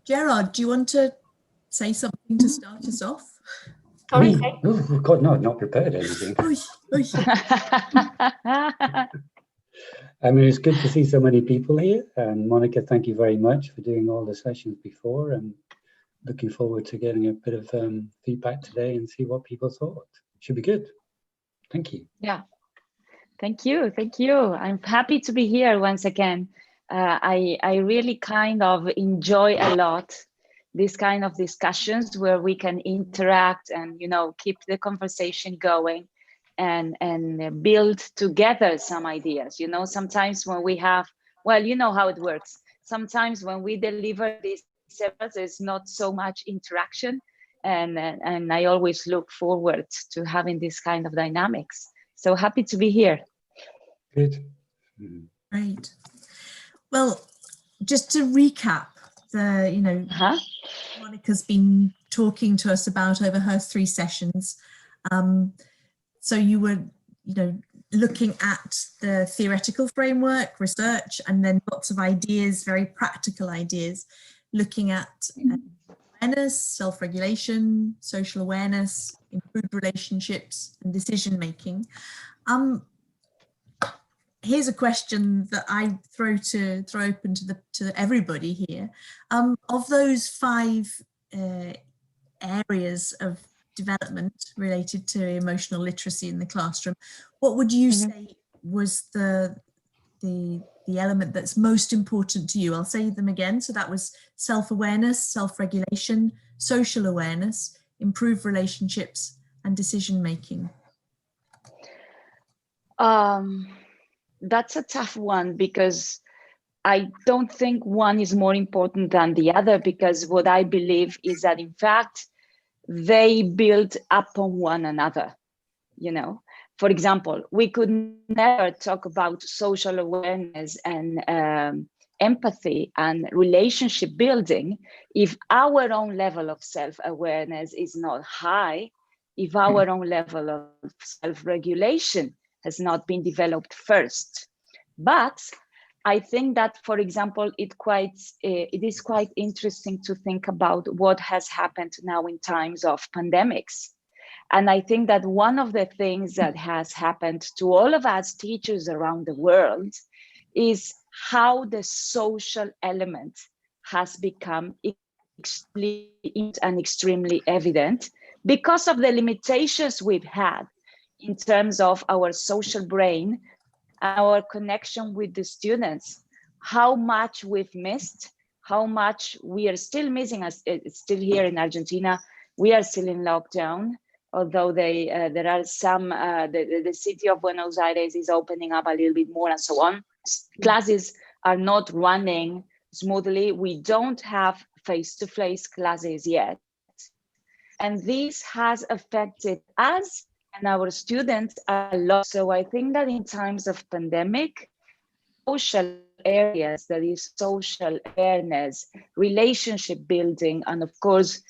Gerard, do you want to say something to start us off? Me? Oh God, no, not prepared anything. I mean, it's good to see so many people here. And Monica, thank you very much for doing all the sessions before. And looking forward to getting a bit of feedback today and see what people thought. Should be good. Thank you. Yeah, thank you. Thank you. I'm happy to be here once again. I really kind of enjoy a lot these kind of discussions where we can interact and, you know, keep the conversation going and build together some ideas. You know, sometimes when we have, well, you know how it works. Sometimes when we deliver these sessions, there's not so much interaction, and I always look forward to having this kind of dynamics. So happy to be here. Good. Great. Well, just to recap, Monica's been talking to us about over her 3 sessions. So you were, looking at the theoretical framework, research, and then lots of ideas, very practical ideas, looking at awareness, self-regulation, social awareness, improved relationships, and decision-making. Here's a question that I throw open to everybody here. Of those 5 areas of development related to emotional literacy in the classroom, what would you say was the element that's most important to you? I'll say them again. So that was self-awareness, self-regulation, social awareness, improved relationships, and decision-making. That's a tough one, because I don't think one is more important than the other, because what I believe is that, in fact, they build upon one another. For example, we could never talk about social awareness and empathy and relationship building if our own level of self-awareness is not high, if our own level of self-regulation has not been developed first. But I think that, for example, it is quite interesting to think about what has happened now in times of pandemics. And I think that one of the things that has happened to all of us teachers around the world is how the social element has become extremely evident because of the limitations we've had in terms of our social brain, our connection with the students, how much we've missed, how much we are still missing. It's still here in Argentina, we are still in lockdown, although there are some, the city of Buenos Aires is opening up a little bit more and so on. Classes are not running smoothly. We don't have face-to-face classes yet. And this has affected us and our students a lot. So I think that in times of pandemic, social areas, that is social awareness, relationship building, and of course,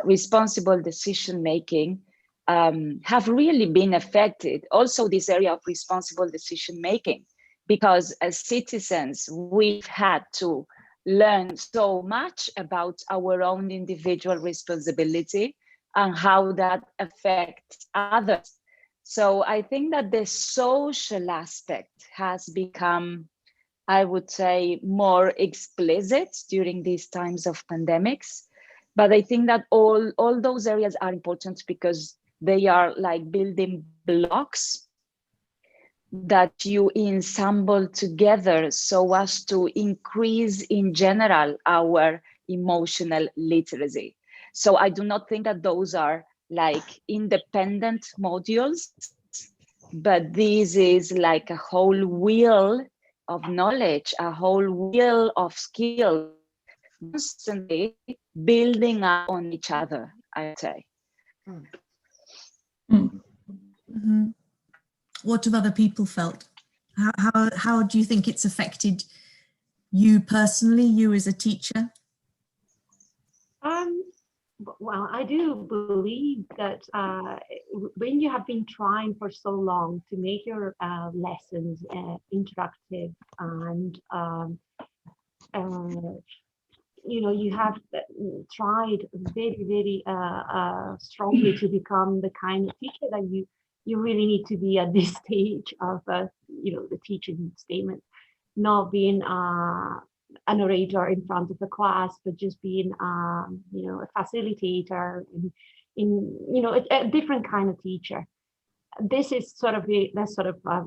responsible decision-making have really been affected. Also this area of responsible decision-making, because as citizens, we've had to learn so much about our own individual responsibility and how that affects others. So I think that the social aspect has become, I would say, more explicit during these times of pandemics. But I think that all those areas are important because they are like building blocks that you ensemble together so as to increase in general our emotional literacy. So I do not think that those are like independent modules, but this is like a whole wheel of knowledge, a whole wheel of skills, constantly building up on each other, I would say. Mm-hmm. What have other people felt? How do you think it's affected you personally, you as a teacher? Well, I do believe that when you have been trying for so long to make your lessons interactive and you have tried very, very strongly to become the kind of teacher that you really need to be at this stage of, the teaching statement, not being a narrator in front of the class, but just being, a facilitator in a different kind of teacher. This is sort of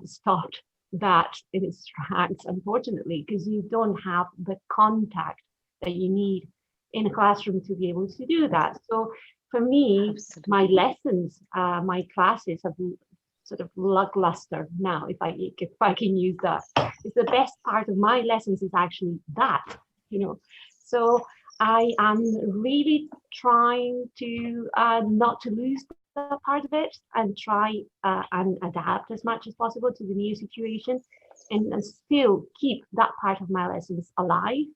stopped that in its tracks, unfortunately, because you don't have the contact that you need in a classroom to be able to do that. So for me, Absolutely. my lessons, my classes have sort of lackluster now, if I can use that. It's the best part of my lessons is actually that, So I am really trying to not to lose that part of it and try and adapt as much as possible to the new situation and still keep that part of my lessons alive.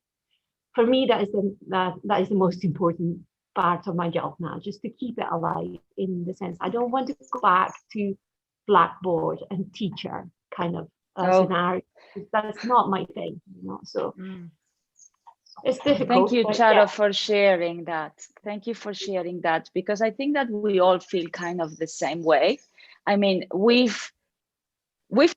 For me, that is the most important part of my job now, just to keep it alive, in the sense I don't want to go back to blackboard and teacher kind of scenario. That's not my thing, so it's difficult. Thank you, Charo, yeah. for sharing that. Thank you for sharing that, because I think that we all feel kind of the same way. I mean, we've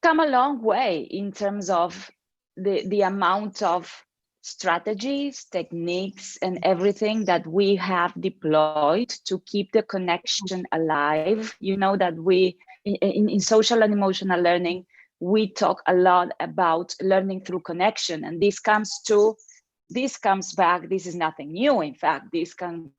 come a long way in terms of the amount of strategies, techniques, and everything that we have deployed to keep the connection alive. You know that we, in social and emotional learning, we talk a lot about learning through connection, and this comes back, this is nothing new. In fact, this comes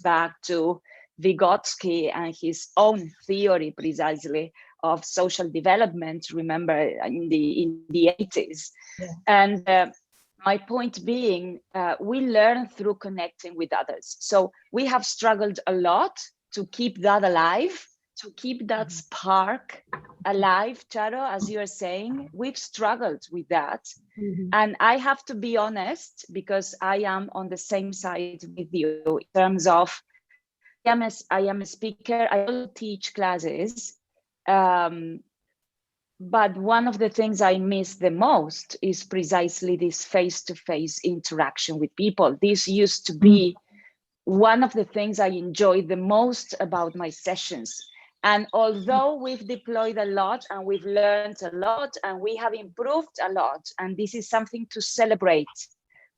back to Vygotsky and his own theory precisely of social development, remember, in the 80s. Yeah. And my point being, we learn through connecting with others. So we have struggled a lot to keep that alive, to keep that spark alive, Charo, as you're saying. We've struggled with that. And I have to be honest, because I am on the same side with you in terms of, I am a speaker, I also teach classes, but one of the things I miss the most is precisely this face-to-face interaction with people. This used to be one of the things I enjoyed the most about my sessions. And although we've deployed a lot and we've learned a lot and we have improved a lot, and this is something to celebrate,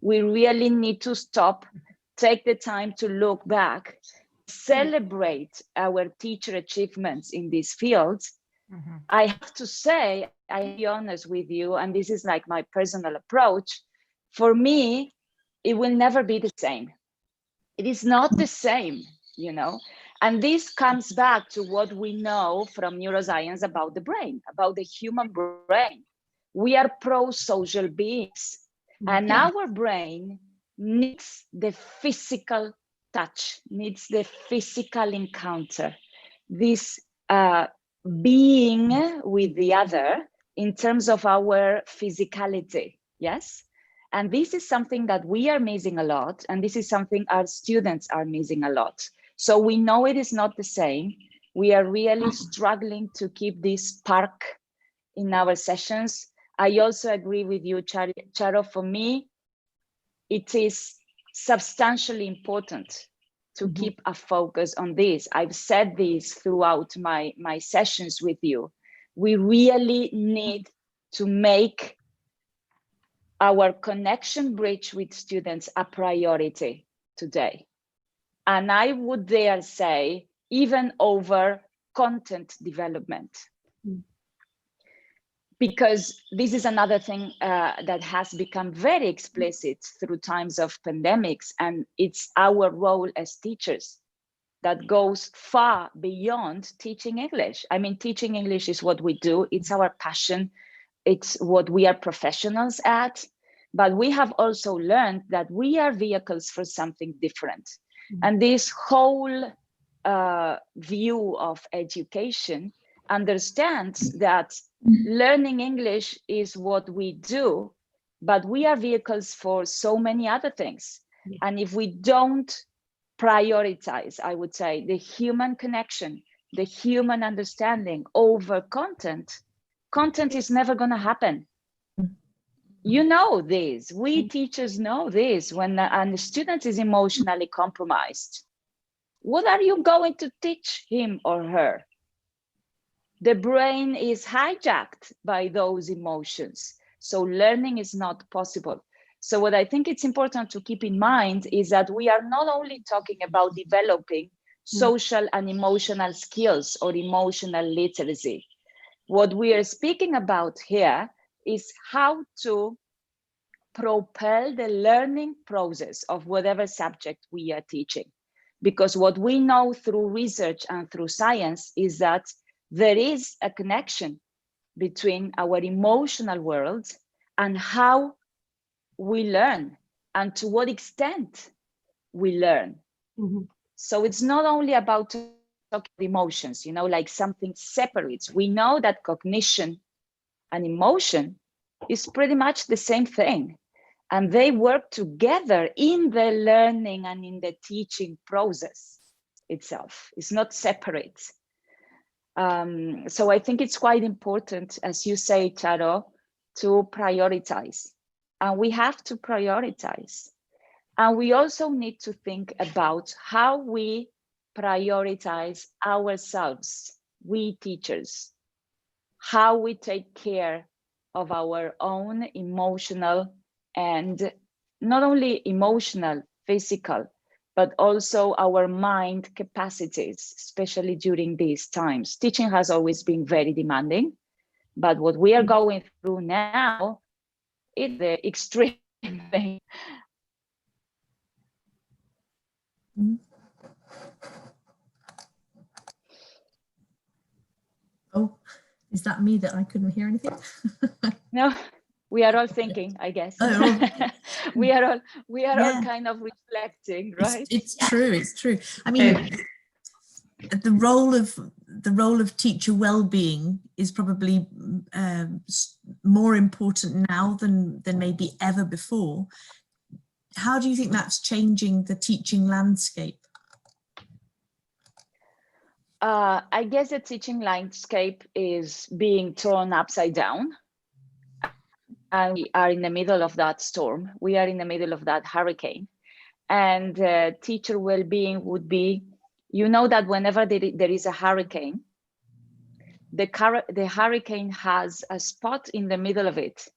we really need to stop, take the time to look back, celebrate our teacher achievements in these fields. I have to say, I'll be honest with you, and this is like my personal approach, for me, it will never be the same. It is not the same, and this comes back to what we know from neuroscience about the brain, about the human brain. We are pro-social beings, and our brain needs the physical touch, needs the physical encounter, this being with the other in terms of our physicality, yes? And this is something that we are missing a lot, and this is something our students are missing a lot. So we know it is not the same. We are really struggling to keep this spark in our sessions. I also agree with you, Charo. For me, it is substantially important to keep a focus on this. I've said this throughout my sessions with you. We really need to make our connection bridge with students a priority today. And I would dare say, even over content development. Because this is another thing that has become very explicit through times of pandemics, and it's our role as teachers that goes far beyond teaching English. I mean, teaching English is what we do, it's our passion, it's what we are professionals at, but we have also learned that we are vehicles for something different. And this whole view of education understands that learning English is what we do, but we are vehicles for so many other things. And if we don't prioritize, I would say, the human connection, the human understanding over content, content is never going to happen. You know this, we teachers know this. When a student is emotionally compromised, what are you going to teach him or her? The brain is hijacked by those emotions. So learning is not possible. So what I think it's important to keep in mind is that we are not only talking about developing social and emotional skills or emotional literacy. What we are speaking about here is how to propel the learning process of whatever subject we are teaching. Because what we know through research and through science is that there is a connection between our emotional world and how we learn and to what extent we learn. So it's not only about talking emotions, you know, like something separates. We know that cognition and emotion is pretty much the same thing. And they work together in the learning and in the teaching process itself. It's not separate. So I think it's quite important, as you say, Charo, to prioritize. And we have to prioritize. And we also need to think about how we prioritize ourselves, we teachers, how we take care of our own emotional and not only emotional, physical, but also our mind capacities, especially during these times. Teaching has always been very demanding, but what we are going through now is the extreme thing. Oh, is that me that I couldn't hear anything? No, we are all thinking, I guess. Oh, we are all kind of reflecting, right? It's true. I mean, the role of teacher well-being is probably more important now than maybe ever before. How do you think that's changing the teaching landscape? I guess the teaching landscape is being thrown upside down. And we are in the middle of that storm. We are in the middle of that hurricane. And teacher well-being would be, you know, that whenever there is a hurricane, the hurricane has a spot in the middle of it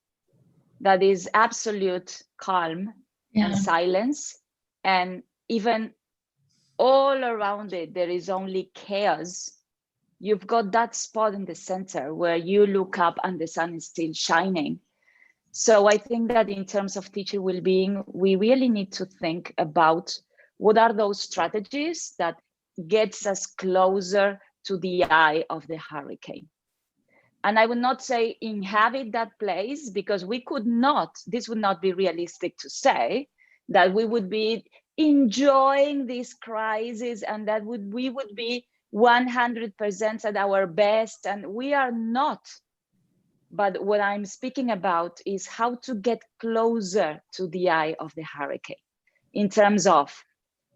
that is absolute calm and silence. And even all around it, there is only chaos. You've got that spot in the center where you look up and the sun is still shining. So I think that in terms of teacher well-being, we really need to think about what are those strategies that gets us closer to the eye of the hurricane. And I would not say inhabit that place, because we could not, this would not be realistic to say that we would be enjoying this crisis and that we would be 100% at our best, and we are not. But what I'm speaking about is how to get closer to the eye of the hurricane in terms of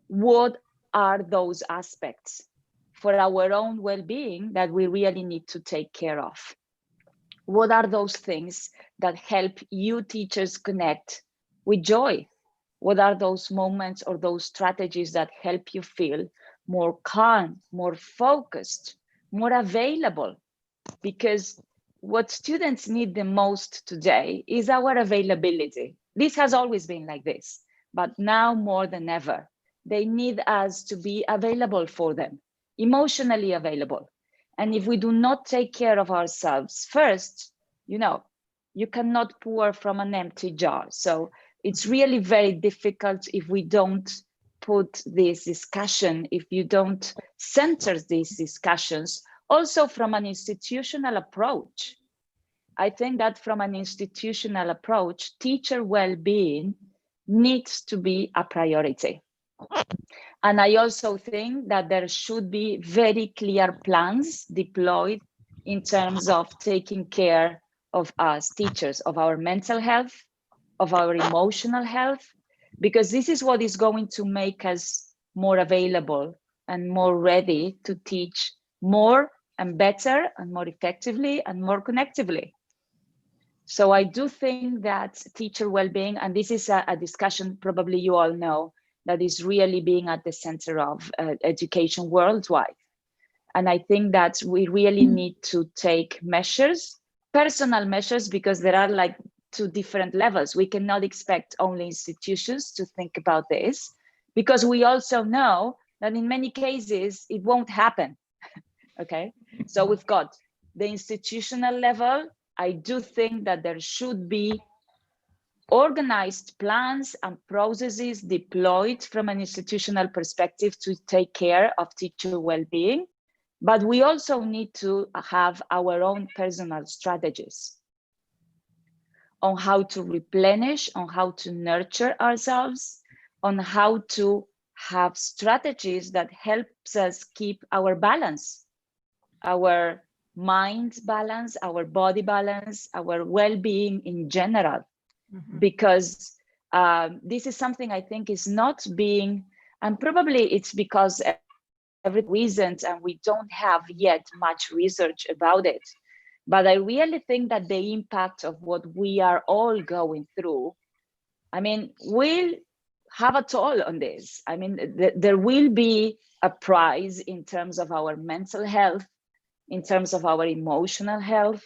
what are those aspects for our own well-being that we really need to take care of. What are those things that help you teachers connect with joy? What are those moments or those strategies that help you feel more calm, more focused, more available? Because what students need the most today is our availability. This has always been like this, but now more than ever, they need us to be available for them, emotionally available. And if we do not take care of ourselves first, you know, you cannot pour from an empty jar. So it's really very difficult if we don't put this discussion, if you don't center these discussions also from an institutional approach. I think that from an institutional approach, teacher well-being needs to be a priority. And I also think that there should be very clear plans deployed in terms of taking care of us teachers, of our mental health, of our emotional health, because this is what is going to make us more available and more ready to teach more and better and more effectively and more connectively. So I do think that teacher well-being, and this is a discussion probably you all know, that is really being at the center of education worldwide. And I think that we really need to take measures, personal measures, because there are like 2 different levels. We cannot expect only institutions to think about this, because we also know that in many cases it won't happen. Okay, so we've got the institutional level. I do think that there should be organized plans and processes deployed from an institutional perspective to take care of teacher well-being. But we also need to have our own personal strategies on how to replenish, on how to nurture ourselves, on how to have strategies that helps us keep our balance, our mind balance, our body balance, our well-being in general. Because this is something I think is not being, and probably it's because every reasons and we don't have yet much research about it. But I really think that the impact of what we are all going through, I mean, will have a toll on this. I mean, there will be a price in terms of our mental health, in terms of our emotional health,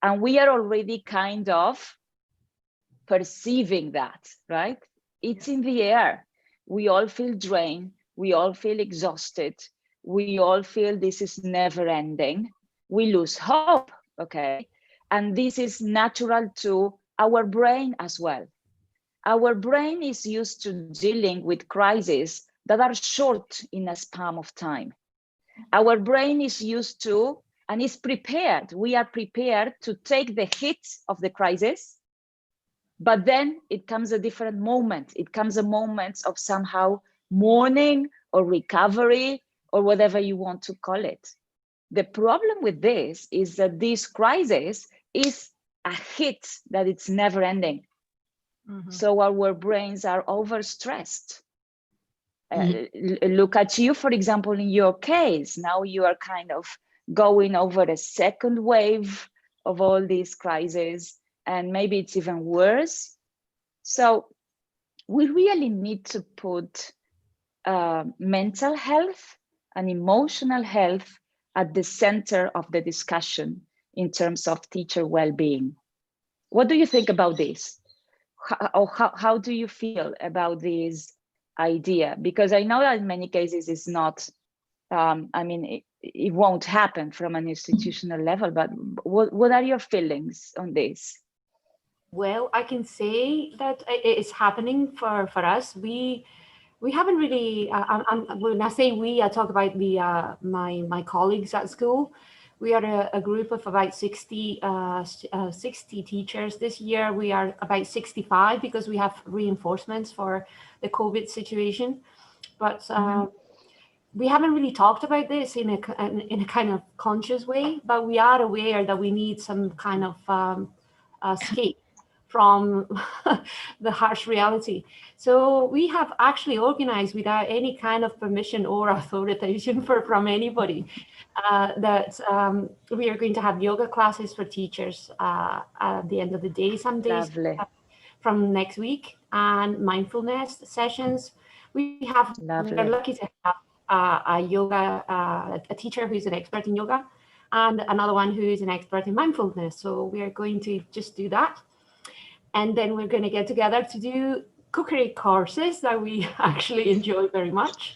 and we are already kind of perceiving that, right? It's in the air. We all feel drained. We all feel exhausted. We all feel this is never ending. We lose hope, okay? And this is natural to our brain as well. Our brain is used to dealing with crises that are short in a span of time. Our brain is used to and is prepared. We are prepared to take the hit of the crisis, but then it comes a different moment. It comes a moment of somehow mourning or recovery or whatever you want to call it. The problem with this is that this crisis is a hit that it's never ending. So our brains are overstressed. Look at you, for example, in your case. Now you are kind of going over a second wave of all these crises, and maybe it's even worse. So we really need to put mental health and emotional health at the center of the discussion in terms of teacher well-being. What do you think about this? How do you feel about this idea? Because I know that in many cases it's not, I mean, it won't happen from an institutional level, but what are your feelings on this? Well, I can say that it's happening for us. We haven't really, when I say we, I talk about the my colleagues at school. We are a group of about 60 teachers. This year we are about 65 because we have reinforcements for the COVID situation. But we haven't really talked about this in a kind of conscious way, but we are aware that we need some kind of escape from the harsh reality. So we have actually organized without any kind of permission or authorization from anybody that we are going to have yoga classes for teachers at the end of the day, some days from next week, and mindfulness sessions. We're lucky to have a teacher who's an expert in yoga and another one who is an expert in mindfulness. So we are going to just do that. And then we're going to get together to do cookery courses that we actually enjoy very much.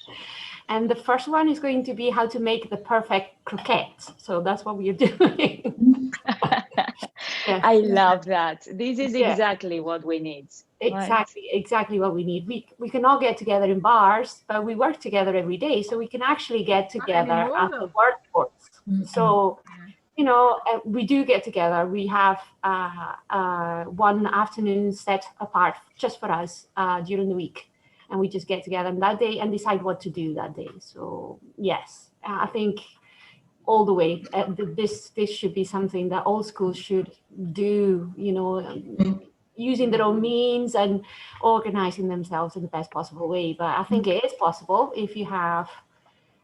And the first one is going to be how to make the perfect croquettes. So that's what we are doing. Yeah. I love that. This is exactly what we need. Exactly what we need. We can all get together in bars, but we work together every day. So we can actually get together at the workforce. So, you know, we do get together. We have one afternoon set apart just for us during the week. And we just get together on that day and decide what to do that day. So, yes, I think all the way, this should be something that all schools should do, you know, using their own means and organizing themselves in the best possible way. But I think it is possible if you have,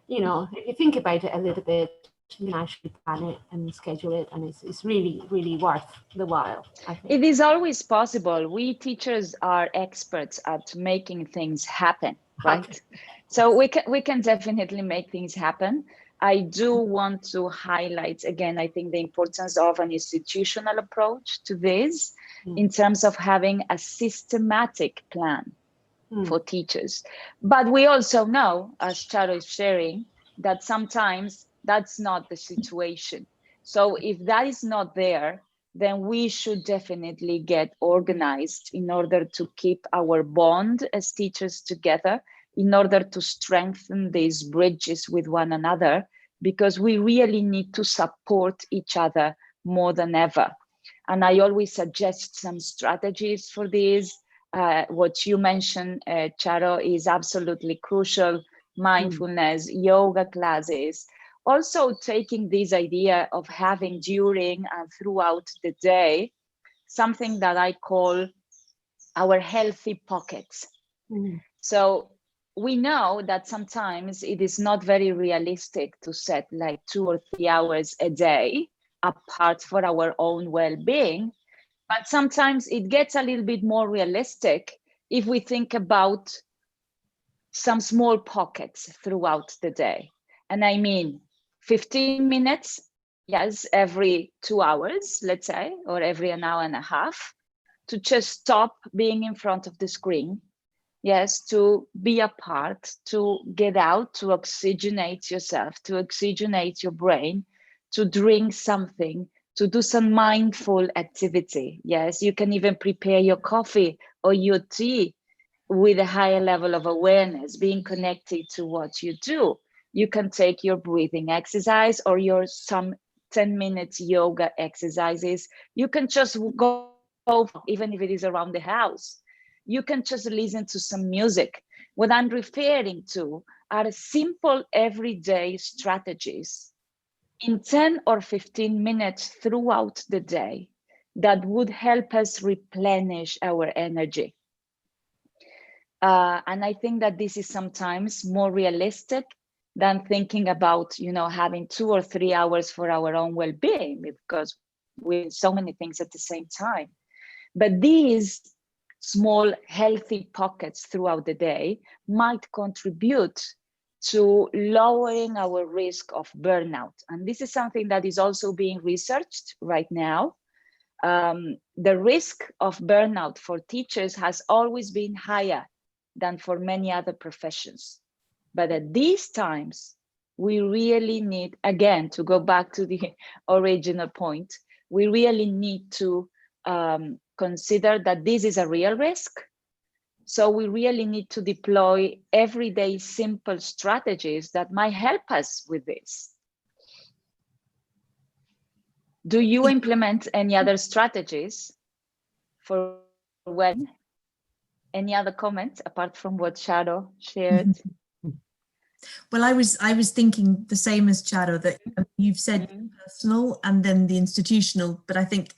you know, if you think about it a little bit, you can actually plan it and schedule it, and it's really, really worth the while, I think. It is always possible. We teachers are experts at making things happen, right? Okay. So we can definitely make things happen. I do want to highlight again, I think, the importance of an institutional approach to this in terms of having a systematic plan for teachers. But we also know, as Charo is sharing, that sometimes that's not the situation. So if that is not there, then we should definitely get organized in order to keep our bond as teachers together, in order to strengthen these bridges with one another, because we really need to support each other more than ever. And I always suggest some strategies for this. What you mentioned, Charo, is absolutely crucial. Mindfulness, yoga classes, also taking this idea of having during and throughout the day, something that I call our healthy pockets. So we know that sometimes it is not very realistic to set like 2 or 3 hours a day apart for our own well-being. But sometimes it gets a little bit more realistic if we think about some small pockets throughout the day. And I mean 15 minutes, yes, every 2 hours, let's say, or every an hour and a half, to just stop being in front of the screen. Yes, to be apart, to get out, to oxygenate yourself, to oxygenate your brain, to drink something, to do some mindful activity. Yes, you can even prepare your coffee or your tea with a higher level of awareness, being connected to what you do. You can take your breathing exercise or your some 10 minutes yoga exercises. You can just go, even if it is around the house. You can just listen to some music. What I'm referring to are simple everyday strategies in 10 or 15 minutes throughout the day that would help us replenish our energy. And I think that this is sometimes more realistic than thinking about, you know, having 2 or 3 hours for our own well-being, because we're so many things at the same time. But these small healthy pockets throughout the day might contribute to lowering our risk of burnout. And this is something that is also being researched right now. The risk of burnout for teachers has always been higher than for many other professions. But at these times, we really need, again, to go back to the original point, we really need to consider that this is a real risk. So we really need to deploy everyday simple strategies that might help us with this. Do you implement any other strategies for when? Any other comments apart from what Charo shared? Well, I was thinking the same as Charo, that you've said personal and then the institutional, but I think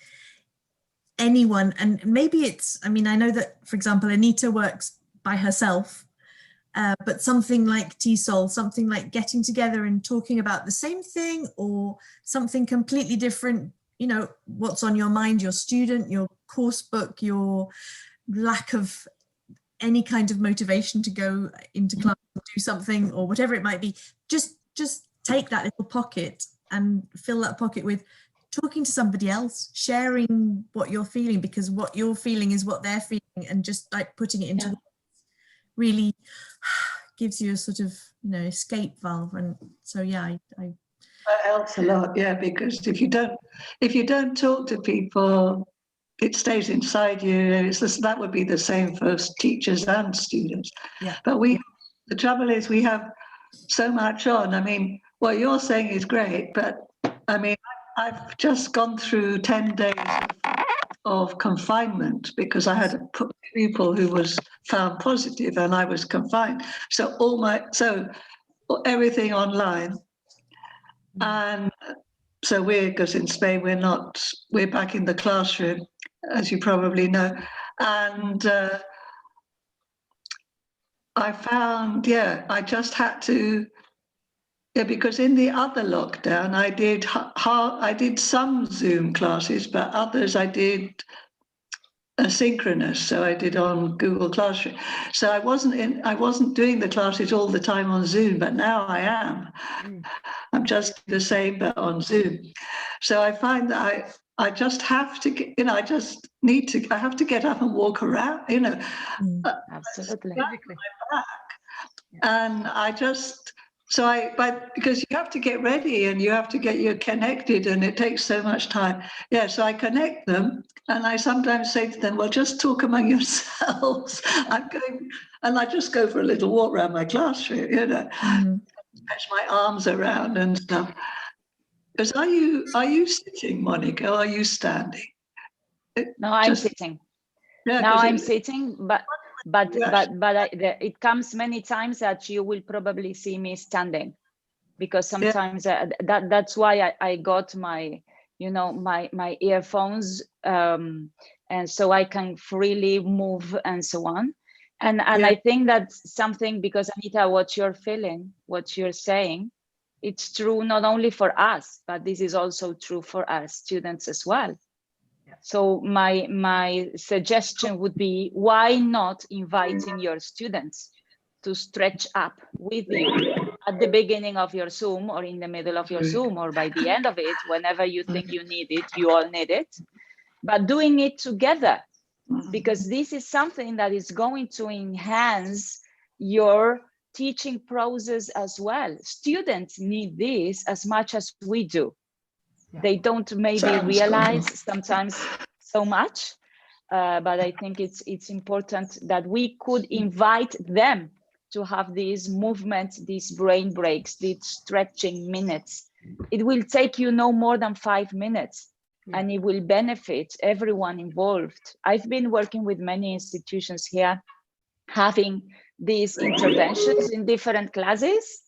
anyone, and maybe it's, I mean, I know that, for example, Anita works by herself, but something like TESOL, something like getting together and talking about the same thing or something completely different, you know, what's on your mind, your student, your course book, your lack of any kind of motivation to go into class or do something or whatever it might be, just take that little pocket and fill that pocket with talking to somebody else, sharing what you're feeling, because what you're feeling is what they're feeling, and just like putting it into words really gives you a sort of, you know, escape valve. And so yeah, I that helps a lot, yeah, because if you don't talk to people, it stays inside you. It's this, that would be the same for teachers and students. Yeah. But the trouble is we have so much on. I mean, what you're saying is great, but I mean, I've just gone through 10 days of confinement because I had a pupil who was found positive and I was confined. So everything online. And so because in Spain we're back in the classroom, as you probably know. And I found, I just had to Yeah, because in the other lockdown, I did some Zoom classes, but others I did asynchronous. So I did on Google Classroom. So I wasn't doing the classes all the time on Zoom, but now I am. I'm just the same, but on Zoom. So I find that I just have to get, I have to get up and walk around, Absolutely. And because you have to get ready and you have to get you connected, and it takes so much time. Yeah, so I connect them, and I sometimes say to them, well, just talk among yourselves. I'm going, and I just go for a little walk around my classroom, stretch my arms around and stuff. Because are you sitting, Monica, or are you standing? No, I'm sitting. Yeah, now I'm sitting, but it comes many times that you will probably see me standing, because sometimes that's why I got my my earphones, and so I can freely move and so on. And I think that's something, because Anita, what you're feeling, what you're saying, it's true not only for us, but this is also true for our students as well. So my suggestion would be, why not inviting your students to stretch up with you at the beginning of your Zoom, or in the middle of your Zoom, or by the end of it, whenever you think you need it, you all need it, but doing it together, because this is something that is going to enhance your teaching process as well. Students need this as much as we do. They don't maybe realize sometimes so much, but I think it's important that we could invite them to have these movements, these brain breaks, these stretching minutes. It will take you no more than 5 minutes, and it will benefit everyone involved. I've been working with many institutions here, having these interventions in different classes,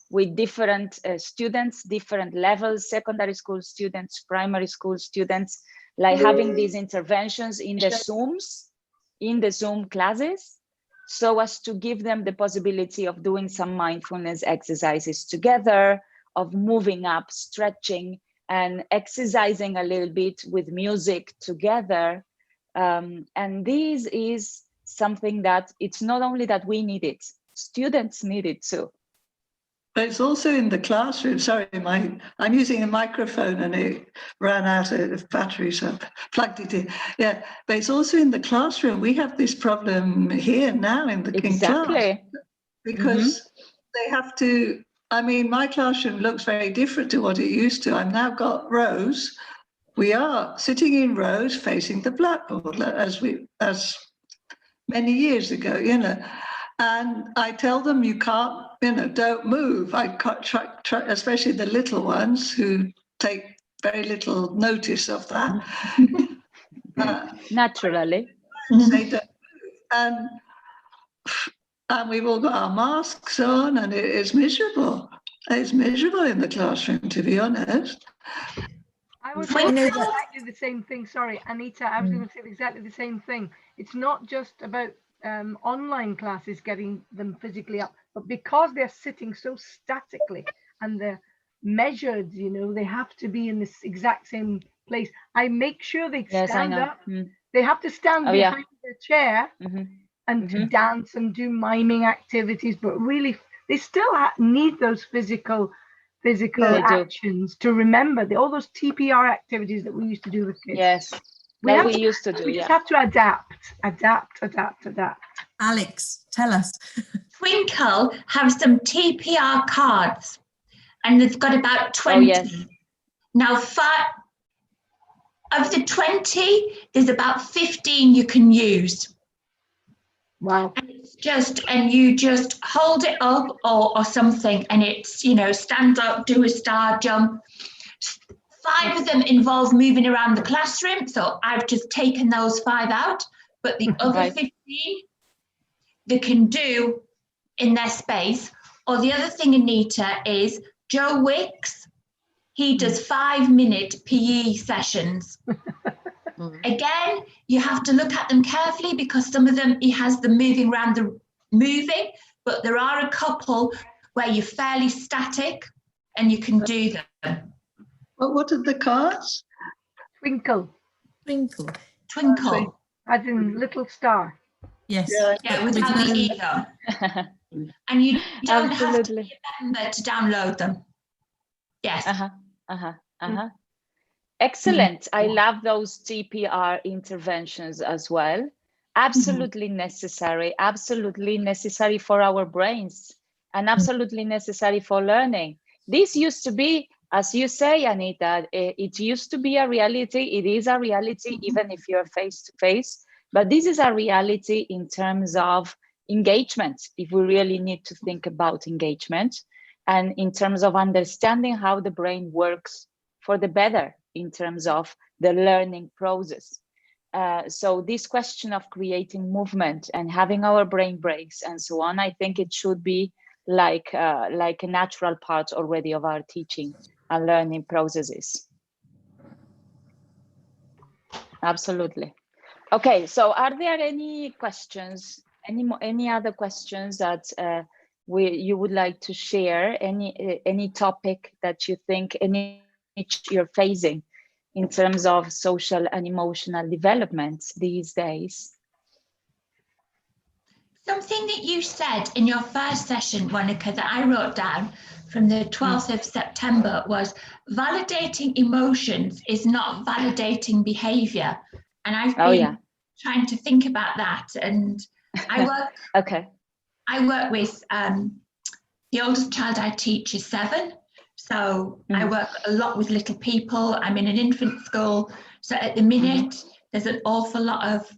with different students, different levels, secondary school students, primary school students, like having these interventions in the Zooms, in the Zoom classes, so as to give them the possibility of doing some mindfulness exercises together, of moving up, stretching, and exercising a little bit with music together. And this is something that it's not only that we need it, students need it too. But it's also in the classroom. Sorry, I'm using a microphone and it ran out of battery, so I plugged it in. Yeah, but it's also in the classroom. We have this problem here now in class, because they have to. I mean, my classroom looks very different to what it used to. I've now got rows. We are sitting in rows facing the blackboard, as many years ago, And I tell them, you can't, don't move. I try, especially the little ones who take very little notice of that. Naturally. Say don't move. And we've all got our masks on, and it's miserable. It's miserable in the classroom, to be honest. I was going to say exactly the same thing. Sorry, Anita, I was going to say exactly the same thing. It's not just about online classes, getting them physically up, but because they're sitting so statically and they're measured, they have to be in this exact same place. I make sure they stand up. They have to stand behind their chair and to dance and do miming activities, but really they still need those physical actions to remember all those TPR activities that we used to do with kids. Yes. We used to do. We just have to adapt. Alix, tell us. Twinkle have some TPR cards, and they've got about 20. Oh, yes. Now, of the 20, there's about 15 you can use. Wow. And you just hold it up or something, and it's, stand up, do a star jump. 5 of them involve moving around the classroom, so I've just taken those 5 out, but the other 15 they can do in their space. Or the other thing, Anita, is Joe Wicks, he does 5-minute PE sessions. Again, you have to look at them carefully, because some of them, he has them moving around but there are a couple where you're fairly static. and you can do them. What are the cards? Twinkle, Twinkle. Twinkle. as in little star. Yes. Yeah. Yeah, With without the no- E though. And you don't have to Absolutely. remember to download them. Yes. Excellent. I love those TPR interventions as well. Absolutely necessary for our brains, and absolutely necessary for learning. This used to be, as you say, Anita, it used to be a reality. It is a reality, even if you're face to face, but this is a reality in terms of engagement, if we really need to think about engagement, and in terms of understanding how the brain works for the better in terms of the learning process. So this question of creating movement and having our brain breaks and so on, I think it should be like a natural part already of our teaching and learning processes. Absolutely. Okay, so are there any questions, any other questions that you would like to share? Any topic that you think you're facing in terms of social and emotional development these days? Something that you said in your first session, Monica, that I wrote down from the 12th of September was validating emotions is not validating behavior. And I've been trying to think about that. And I work, I work with the oldest child I teach is 7. So I work a lot with little people. I'm in an infant school. So at the minute, there's an awful lot of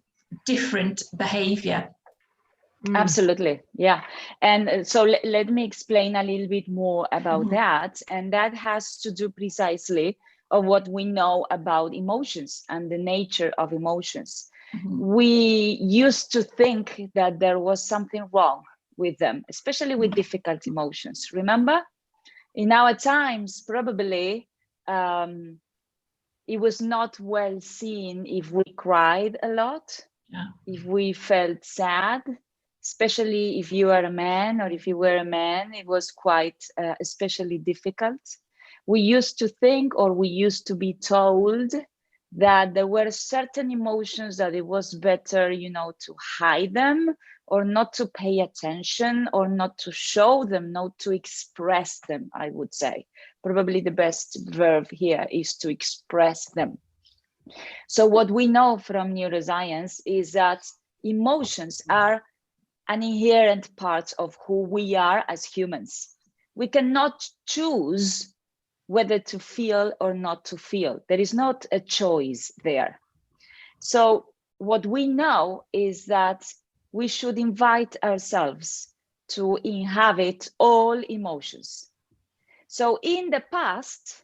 different behavior. Absolutely. Yeah. And so let me explain a little bit more about that. And that has to do precisely of what we know about emotions and the nature of emotions. We used to think that there was something wrong with them, especially with difficult emotions. Remember? In our times, probably it was not well seen if we cried a lot, if we felt sad, especially if you are a man or if you were a man, it was quite especially difficult. We used to think, or we used to be told, that there were certain emotions that it was better, you know, to hide them or not to pay attention or not to show them, not to express them, I would say. Probably the best verb here is to express them. So what we know from neuroscience is that emotions are an inherent part of who we are as humans. We cannot choose whether to feel or not to feel. There is not a choice there. So what we know is that we should invite ourselves to inhabit all emotions. So in the past,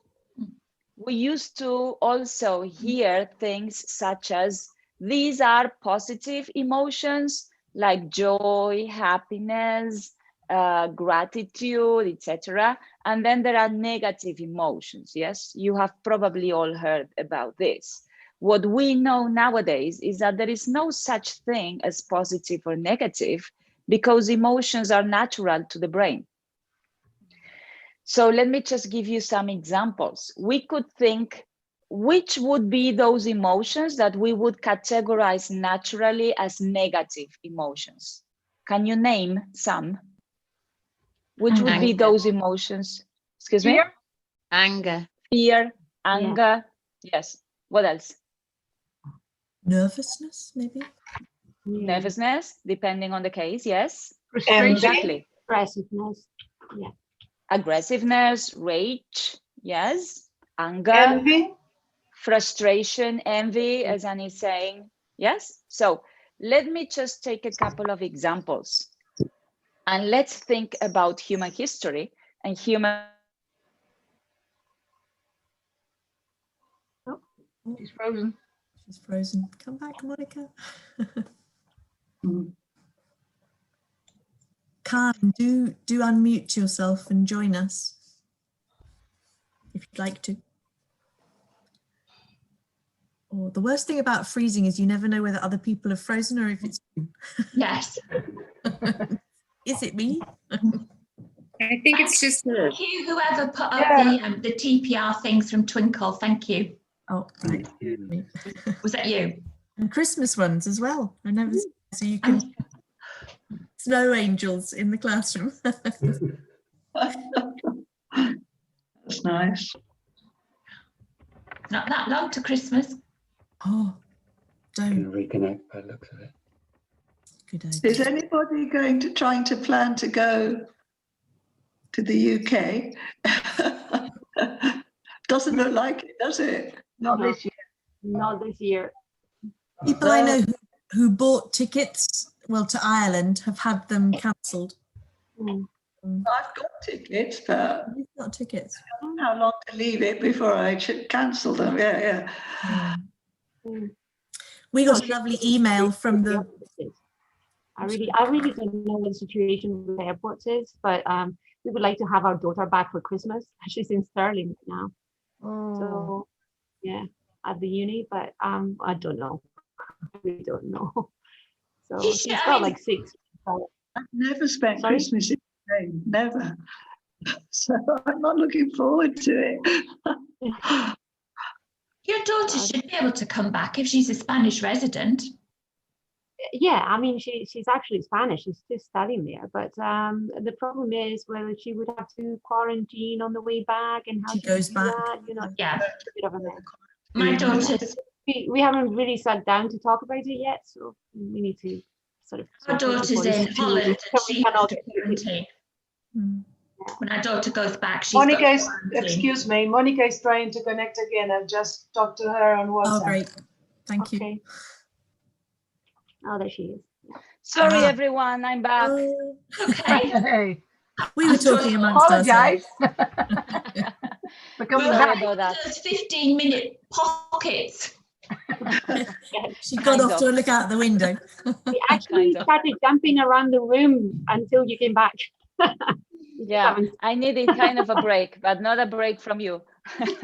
we used to also hear things such as, these are positive emotions like joy, happiness, gratitude, etc. And then there are negative emotions. Yes, you have probably all heard about this. What we know nowadays is that there is no such thing as positive or negative, because emotions are natural to the brain. So let me just give you some examples. We could think, which would be those emotions that we would categorize naturally as negative emotions? Can you name some? Which would be those emotions? Excuse me? Anger. Fear, anger. Yes. What else? Nervousness, maybe? Nervousness, depending on the case. Yes. Frustration. Aggressiveness. Yeah. Aggressiveness, rage. Yes. Anger. Envy. Frustration, envy, as Annie is saying. Yes. So let me just take a couple of examples. And let's think about human history and human. Oh, She's frozen. She's frozen. Come back, Monica. Karen, do unmute yourself and join us if you'd like to. Or the worst thing about freezing is you never know whether other people are frozen or if it's you. Yes. Is it me? I think it's just Thank you, whoever put up the TPR things from Twinkle. Thank you. Oh, right. Was that you? And Christmas ones as well. I never, so you can snow angels in the classroom. That's nice. Not that long to Christmas. Oh, Can don't. reconnect by the looks of it. Good idea. Is anybody trying to plan to go to the UK? Doesn't look like it, does it? Not No. this year. Not this year. People I know who bought tickets, well, to Ireland, have had them cancelled. Mm. I've got tickets, but You've got tickets. I don't know how long to leave it before I should cancel them. Yeah. Mm. We got No, a lovely email from the. I really don't know what the situation with the airports is, but we would like to have our daughter back for Christmas. She's in Stirling now, so yeah, at the uni. But I don't know. We don't know. So she's got like 6. I've never spent Sorry? Christmas in Spain, never. So I'm not looking forward to it. Your daughter should be able to come back if she's a Spanish resident. Yeah, I mean, she's actually Spanish. She's still studying there, but the problem is whether she would have to quarantine on the way back and how She she goes do back. that, you know. Yeah. It's a bit of a mess. My daughter's We haven't really sat down to talk about it yet, so we need to sort of. Our daughter's in Holland and she has to quarantine. When our daughter goes back, she's Monica got is, quarantine. excuse me, Monica is trying to connect again. I've just talked to her on WhatsApp. Oh, great. Thank you. Okay. Oh, there she is. Sorry, Ah. everyone, I'm back. Oh, Okay. Hey, we were talking amongst apologize. ourselves. Because Well, Sorry about that. those 15-minute pockets. She got Kind off of. to look out the window. We actually Kind of. started jumping around the room until you came back. Yeah, I needed kind of a break, but not a break from you.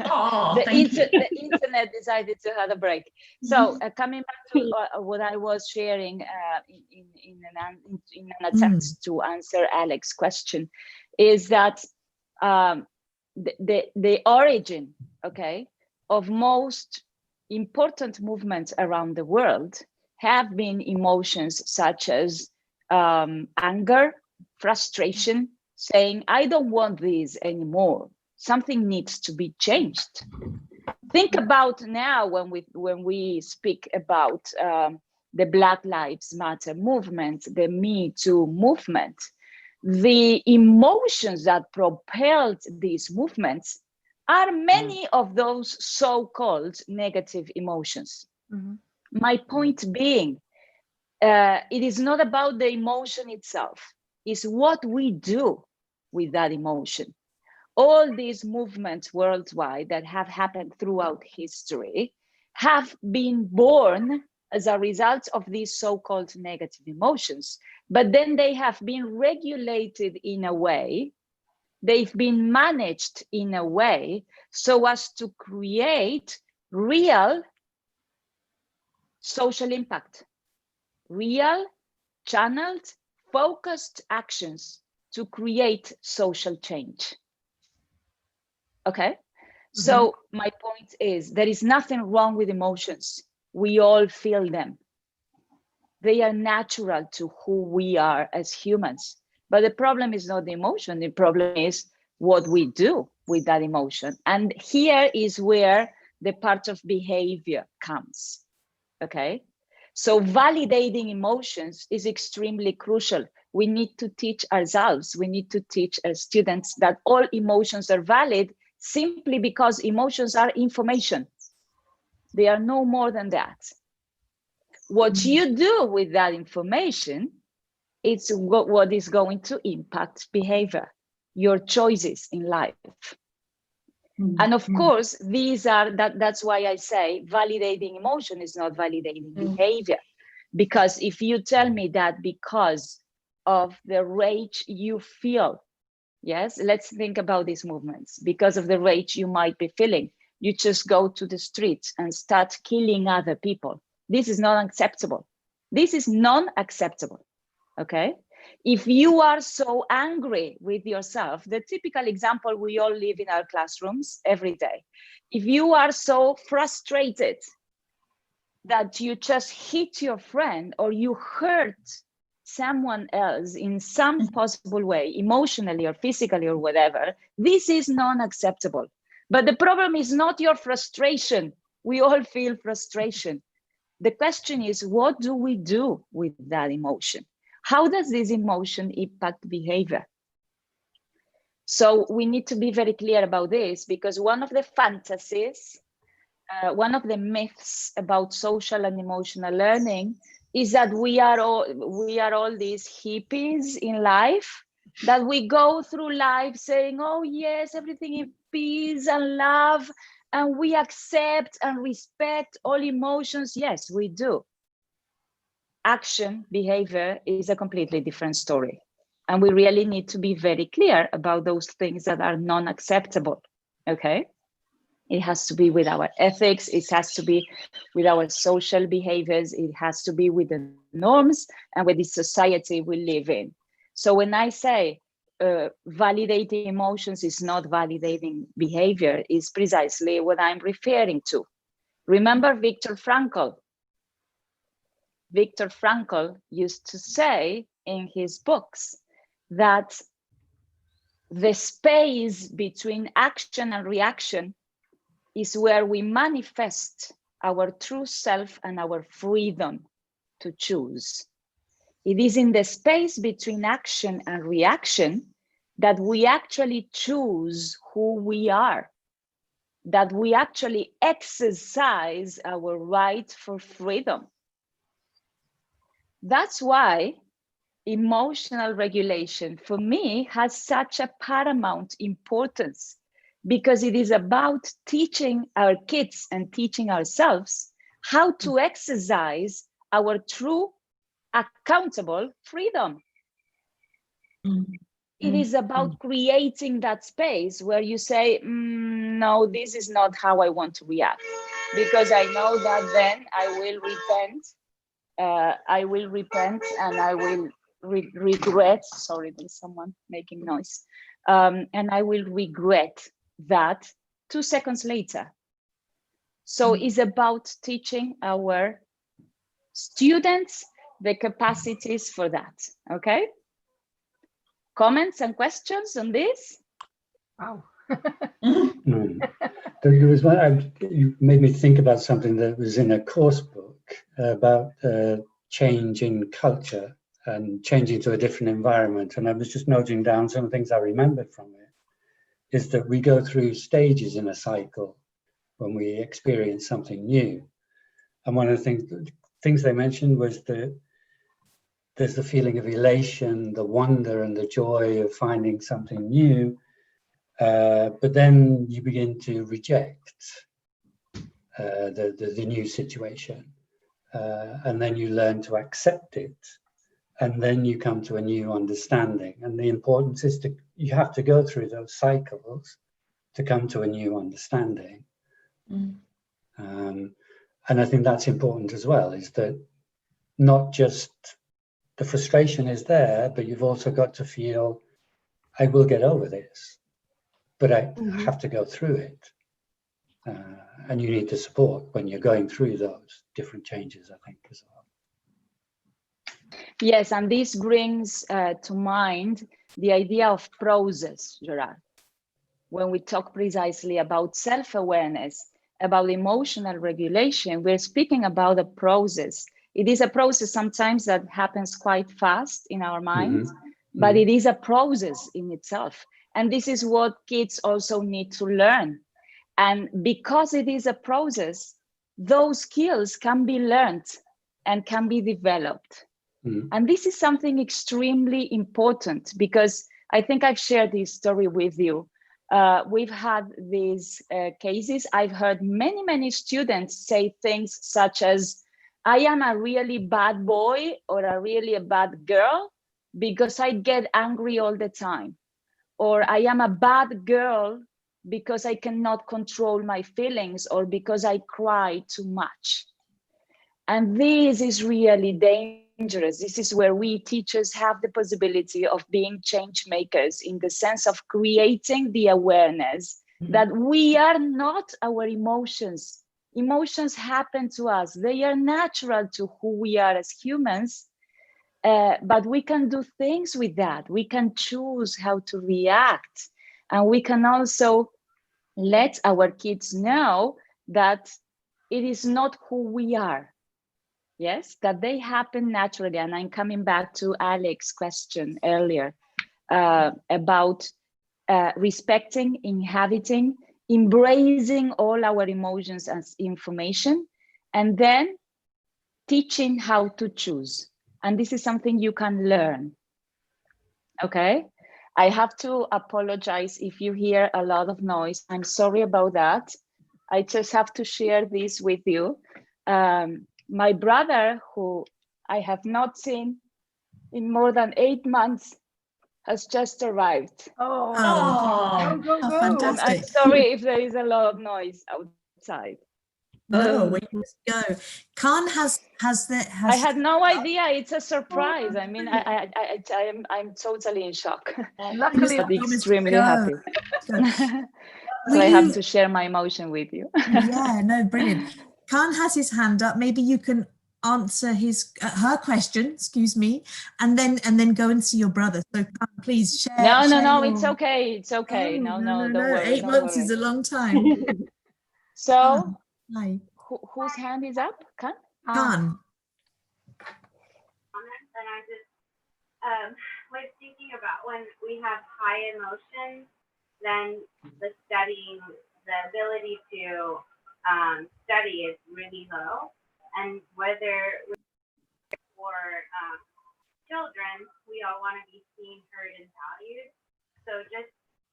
Oh, the thank you. internet decided to have a break. So coming back to what I was sharing in an attempt to answer Alex's question, is that the origin, okay, of most important movements around the world have been emotions such as anger, frustration, saying, I don't want this anymore. Something needs to be changed. Think about now when we speak about the Black Lives Matter movement, the Me Too movement, the emotions that propelled these movements are many of those so-called negative emotions. My point being, it is not about the emotion itself, it's what we do with that emotion. All these movements worldwide that have happened throughout history have been born as a result of these so-called negative emotions, but then they have been regulated in a way, they've been managed in a way so as to create real social impact, real, channeled, focused actions to create social change. Okay, so my point is there is nothing wrong with emotions. We all feel them. They are natural to who we are as humans. But the problem is not the emotion. The problem is what we do with that emotion. And here is where the part of behavior comes. Okay, so validating emotions is extremely crucial. We need to teach ourselves, we need to teach our students that all emotions are valid simply because emotions are information. They are no more than that. What you do with that information, it's what is going to impact behavior, your choices in life. And of course, these are, that's why I say validating emotion is not validating behavior. Because if you tell me that because of the rage you feel, yes, let's think about these movements. Because of the rage you might be feeling, you just go to the streets and start killing other people. This is not acceptable. This is non-acceptable, okay? If you are so angry with yourself, the typical example we all live in our classrooms every day. If you are so frustrated that you just hit your friend or you hurt someone else in some possible way, emotionally or physically or whatever, this is non-acceptable. But the problem is not your frustration. We all feel frustration. The question is, what do we do with that emotion? How does this emotion impact behavior? So we need to be very clear about this, because one of the fantasies, one of the myths about social and emotional learning is that we are all these hippies in life, that we go through life saying, oh yes, everything is peace and love, and we accept and respect all emotions. Yes, we do. Action, behavior is a completely different story. And we really need to be very clear about those things that are non-acceptable, okay? It has to be with our ethics, it has to be with our social behaviors, it has to be with the norms and with the society we live in. So when I say validating emotions is not validating behavior, is precisely what I'm referring to. Remember Viktor Frankl? Viktor Frankl used to say in his books that the space between action and reaction is where we manifest our true self and our freedom to choose. It is in the space between action and reaction that we actually choose who we are, that we actually exercise our right for freedom. That's why emotional regulation for me has such a paramount importance, because it is about teaching our kids and teaching ourselves how to exercise our true accountable freedom. It is about creating that space where you say, no, this is not how I want to react, because I know that then I will repent. And I will regret, sorry, there's someone making noise. And I will regret that 2 seconds later. So it's about teaching our students the capacities for that, okay? Comments and questions on this? Wow. There was one, you made me think about something that was in a course book about change in culture and changing to a different environment. And I was just noting down some things I remembered from it, is that we go through stages in a cycle when we experience something new. And one of the things they mentioned was that there's the feeling of elation, the wonder and the joy of finding something new. But then you begin to reject the new situation. And then you learn to accept it. And then you come to a new understanding. And the importance is you have to go through those cycles to come to a new understanding. And I think that's important as well, is that not just the frustration is there, but you've also got to feel, I will get over this, but I have to go through it. And you need the support when you're going through those different changes, I think, as well. Yes, and this brings to mind the idea of process, Gerard. When we talk precisely about self-awareness, about emotional regulation, we're speaking about a process. It is a process sometimes that happens quite fast in our minds, but it is a process in itself. And this is what kids also need to learn. And because it is a process, those skills can be learned and can be developed. And this is something extremely important, because I think I've shared this story with you. We've had these cases. I've heard many students say things such as, I am a really bad boy or a really bad girl because I get angry all the time. Or I am a bad girl because I cannot control my feelings, or because I cry too much. And this is really dangerous, dangerous. This is where we teachers have the possibility of being change makers, in the sense of creating the awareness that we are not our emotions. Emotions happen to us. They are natural to who we are as humans, but we can do things with that. We can choose how to react, and we can also let our kids know that it is not who we are. Yes, that they happen naturally. And I'm coming back to Alex's question earlier about respecting, inhabiting, embracing all our emotions as information, and then teaching how to choose. And this is something you can learn. Okay, I have to apologize if you hear a lot of noise. I'm sorry about that. I just have to share this with you. My brother, who I have not seen in more than 8 months, has just arrived. Oh, Oh, go. fantastic. I'm sorry if there is a lot of noise outside. No, we must go. Khan has I had no idea. It's a surprise. I mean, I'm totally in shock. Luckily, But extremely happy. So I have to share my emotion with you. Yeah, no, brilliant. Khan has his hand up. Maybe you can answer her question, excuse me, and then go and see your brother. So Khan, please share. No, it's okay. It's okay. Oh, no, don't worry. 8 months is a long time. So, hi. Whose hand is up? Khan? Khan. And I just was thinking about when we have high emotions, then the ability to study is really low. And whether for children, we all want to be seen, heard, and valued. So just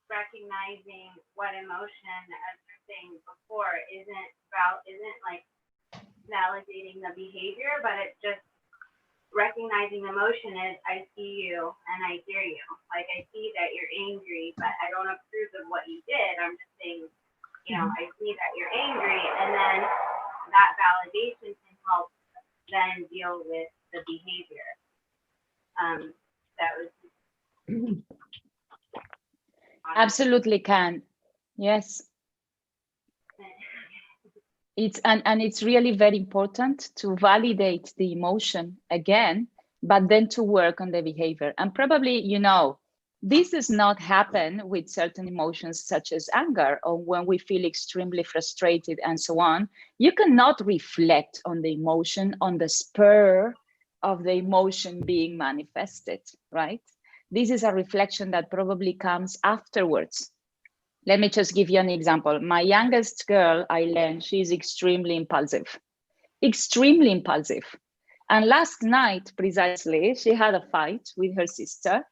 recognizing what emotion, as you're saying before, isn't like validating the behavior, but it's just recognizing emotion is, I see you and I hear you. Like, I see that you're angry, but I don't approve of what you did. I'm just saying, I see that you're angry, and then that validation can help then deal with the behavior. That was absolutely can. Yes. It's and it's really very important to validate the emotion again, but then to work on the behavior. And probably, this does not happen with certain emotions such as anger, or when we feel extremely frustrated and so on. You cannot reflect on the emotion on the spur of the emotion being manifested, right? This is a reflection that probably comes afterwards. Let me just give you an example. My youngest girl, Eileen, she's extremely impulsive. And last night, precisely, she had a fight with her sister.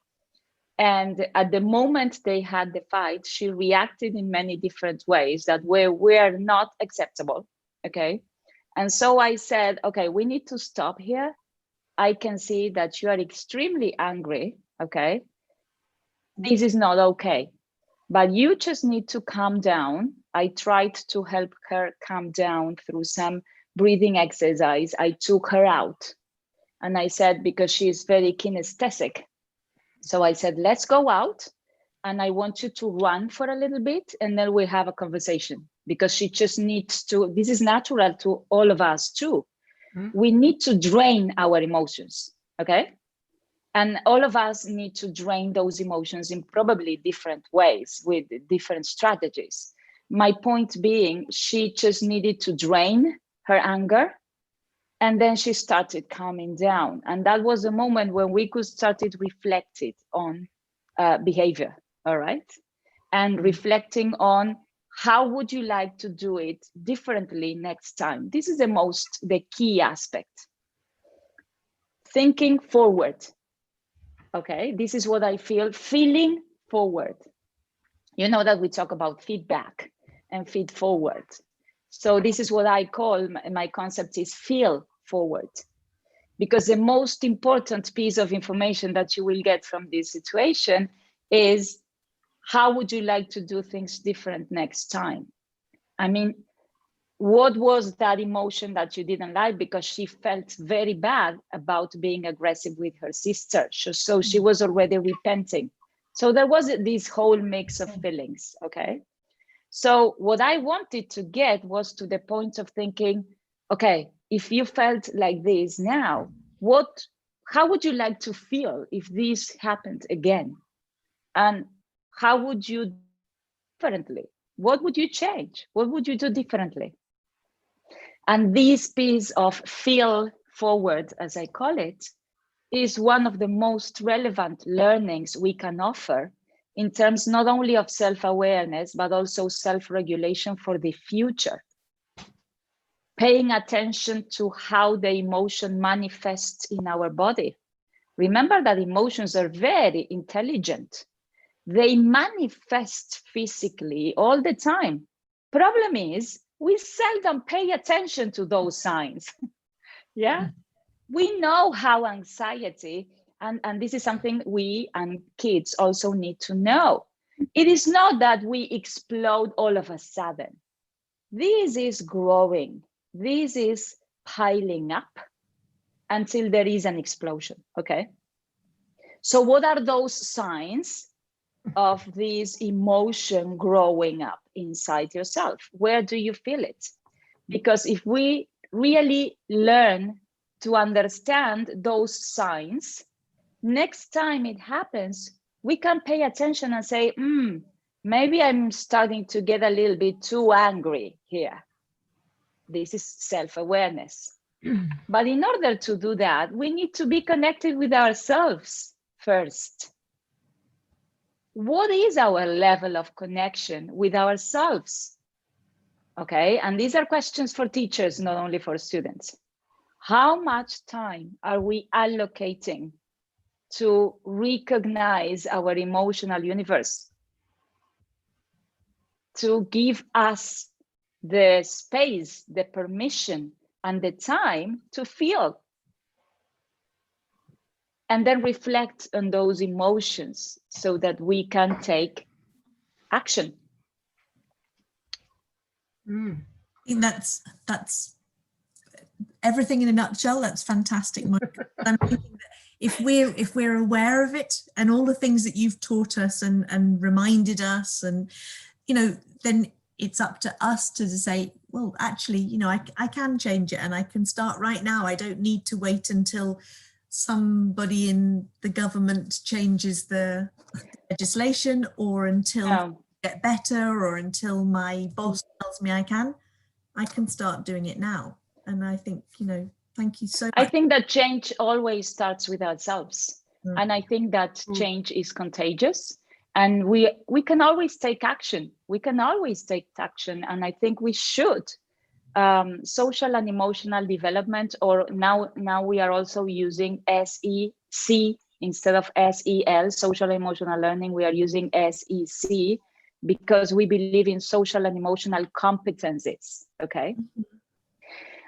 And at the moment they had the fight, she reacted in many different ways that were not acceptable, okay? And so I said, okay, we need to stop here. I can see that you are extremely angry, okay? This is not okay, but you just need to calm down. I tried to help her calm down through some breathing exercise. I took her out and I said, because she is very kinesthetic. So I said, let's go out and I want you to run for a little bit and then we'll have a conversation, because she just needs to, this is natural to all of us too. We need to drain our emotions, okay? And all of us need to drain those emotions in probably different ways with different strategies. My point being, she just needed to drain her anger, and then she started calming down. And that was a moment when we could started reflecting on behavior, all right? And reflecting on how would you like to do it differently next time? This is the key aspect. Thinking forward. Okay, this is what I feel, feeling forward. You know that we talk about feedback and feed forward. So this is what I call, my concept is feel forward. Because the most important piece of information that you will get from this situation is, how would you like to do things different next time? I mean, what was that emotion that you didn't like? Because she felt very bad about being aggressive with her sister. So she was already repenting. So there was this whole mix of feelings, okay? So what I wanted to get was to the point of thinking, okay, if you felt like this now, how would you like to feel if this happened again? And how would you do differently? What would you change? What would you do differently? And this piece of feel forward, as I call it, is one of the most relevant learnings we can offer in terms not only of self-awareness, but also self-regulation for the future. Paying attention to how the emotion manifests in our body. Remember that emotions are very intelligent. They manifest physically all the time. Problem is, we seldom pay attention to those signs. Yeah, we know how anxiety, and this is something we and kids also need to know. It is not that we explode all of a sudden. This is growing. This is piling up until there is an explosion, okay? So what are those signs of this emotion growing up inside yourself? Where do you feel it? Because if we really learn to understand those signs, next time it happens, we can pay attention and say, maybe I'm starting to get a little bit too angry here. This is self-awareness. But in order to do that, we need to be connected with ourselves first. What is our level of connection with ourselves? Okay, and these are questions for teachers, not only for students. How much time are we allocating to recognize our emotional universe? To give us the space, the permission, and the time to feel. And then reflect on those emotions so that we can take action. I think that's everything in a nutshell. That's fantastic, Monica. I'm thinking that if we're aware of it and all the things that you've taught us and reminded us, and then it's up to us to say, well, actually, I can change it and I can start right now. I don't need to wait until somebody in the government changes the legislation, or until I get better, or until my boss tells me I can start doing it now. And I think, thank you so much. I think that change always starts with ourselves. And I think that change is contagious, and we can always take action. We can always take action. And I think we should. Social and emotional development, or now we are also using SEC instead of SEL, social and emotional learning. We are using SEC because we believe in social and emotional competencies, okay?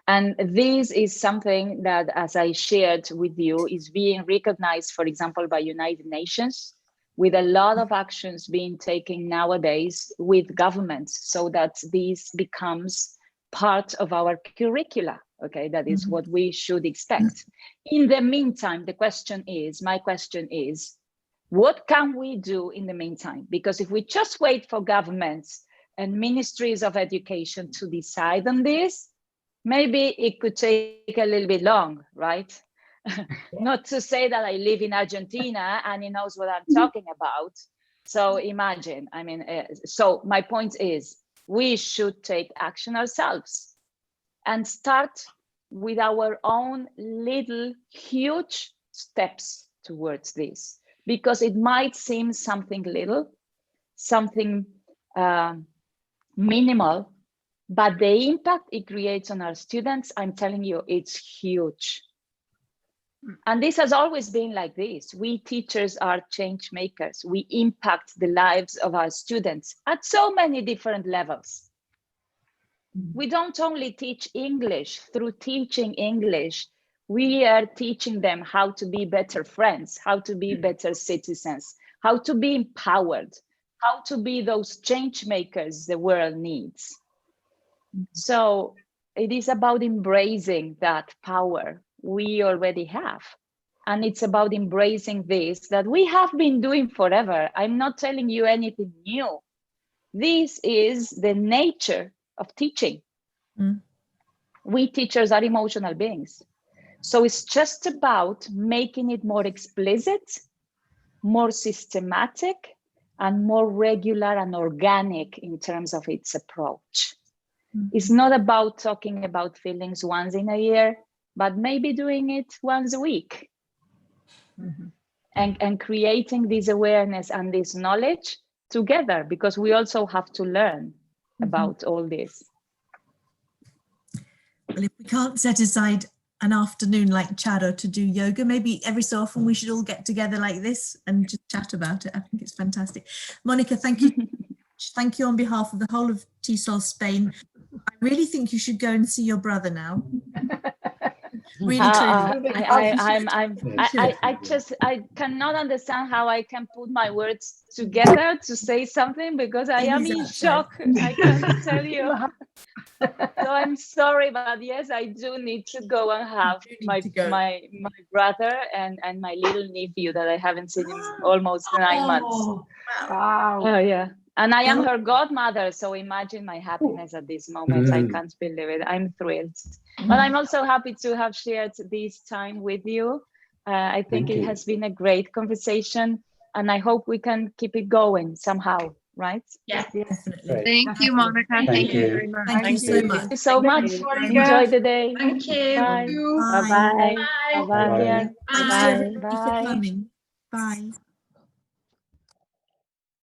And this is something that, as I shared with you, is being recognized, for example, by United Nations, with a lot of actions being taken nowadays with governments, so that this becomes part of our curricula, okay? That is what we should expect. In the meantime, my question is, what can we do in the meantime? Because if we just wait for governments and ministries of education to decide on this, maybe it could take a little bit long, right? Not to say that I live in Argentina and he knows what I'm talking about. So imagine, so my point is, we should take action ourselves and start with our own little huge steps towards this, because it might seem something little, something minimal, but the impact it creates on our students, I'm telling you, it's huge. And this has always been like this. We teachers are change makers. We impact the lives of our students at so many different levels. We don't only teach English. Through teaching English, we are teaching them how to be better friends, how to be better citizens, how to be empowered, how to be those change makers the world needs. So it is about embracing that power we already have. And it's about embracing this that we have been doing forever. I'm not telling you anything new. This is the nature of teaching. We teachers are emotional beings. So it's just about making it more explicit, more systematic, and more regular and organic in terms of its approach. It's not about talking about feelings once in a year, but maybe doing it once a week. And creating this awareness and this knowledge together, because we also have to learn about all this. Well, if we can't set aside an afternoon like Chado to do yoga, maybe every so often we should all get together like this and just chat about it. I think it's fantastic. Monica, thank you. Thank you on behalf of the whole of TESOL-SPAIN. I really think you should go and see your brother now. Really, truly. I cannot understand how I can put my words together to say something, because I am in shock. I can't tell you. So I'm sorry, but yes, I do need to go and have my brother and my little nephew that I haven't seen in almost 9 months. Wow. Oh yeah. And I am her godmother, so imagine my happiness at this moment. I can't believe it. I'm thrilled. But I'm also happy to have shared this time with you. I think it has been a great conversation, and I hope we can keep it going somehow, right? Yeah, definitely. Thank you, Monica. Thank you very much. Thank you so much. Thank you so much. Enjoy the day. Thank you. Bye. Bye. Bye-bye. Bye-bye. Thanks to everybody for coming. Bye.